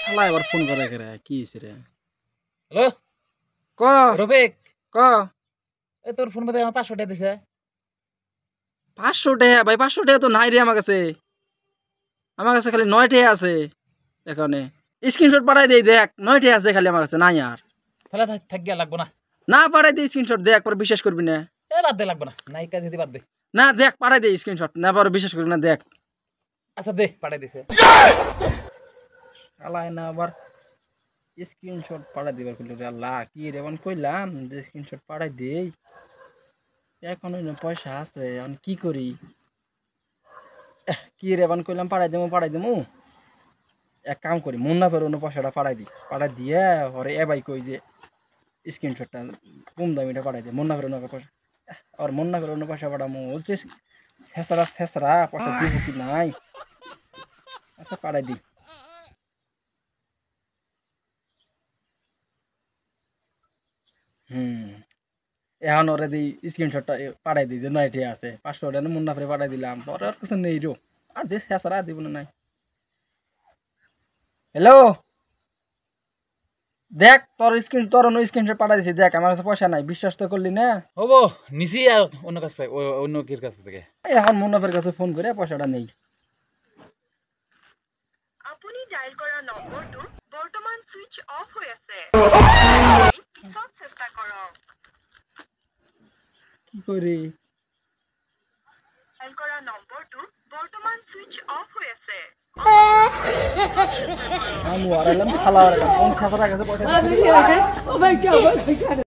শালা এবার ফোন করে রে কি হইছে রে হ্যালো ক রফিক ক এ তোর ফোন মধ্যে 500 টাকা দিছে 500 টাকা ভাই 500 টাকা তো নাই রে আমার কাছে খালি 9 টাকা আছে এখানে স্ক্রিনশট পাঠাই দেই দেখ 9 টাকা আছে খালি আমার কাছে নাই আর তাহলে থাক গিয়া লাগবো না না পাঠাই দেই স্ক্রিনশট দেখ পরে বিশ্বাস করবি না এ বাদ দে লাগবো না নাইকা দিদি বাদ দে না দেখ পাঠাই দেই স্ক্রিনশট না পরে বিশ্বাস করবি না দেখ আচ্ছা দে পাঠাই দিছে শালা না আবার স্ক্রিনশট পাঠাই দিবার কইলো রে আল্লাহ কি রে বন কইলাম যে স্ক্রিনশট পাঠাই দেই এখন পয়সা আছে এখন কি করি কি রে বন কইলাম পাঠাই দেবো এক কাম করি মুন্না ফের অন্য পয়সাটা পাঠাই দিয়ে ওরে এ ভাই কই যে স্ক্রিনশটটা কম দামিটা পাঠাই দে মুন্না ফের অন্য পয়সা আর মুন্না ফের অন্য পয়সা পাঠামো হচ্ছে ছেঁচড়া পয়সা দিব কি নাই আচ্ছা পাঠাই দি এখন ওরে দিই স্ক্রিনশটটা পাঠাই দিই যে 9 টাকা আছে 500 টাকা মুন্না ফেরে পাঠাই দিলাম পরে আর কিছু নেই রো আর যে ছেঁচড়া দিব না নাই হ্যালো দেখ তোর অন্য স্ক্রিনশট পাঠাই দিছি দেখ আমার কাছে পয়সা নাই বিশ্বাস তো করলি না হবো নিছি আর অন্য কাছ থেকে অন্য কির কাছ থেকে এখন মুন্নাফের কাছে ফোন করে পয়সাটা নেই আপুনি ডায়াল কৰা নম্বৰটো বৰ্তমান সুইচ অফ হৈ আছে পিছত চেষ্টা কৰক কি করি ডায়াল কৰা নম্বৰটো বৰ্তমান সুইচ অফ হৈ আছে আমি ওরালাম খালা ওরা কোন ছাত্র কাছে পয়সা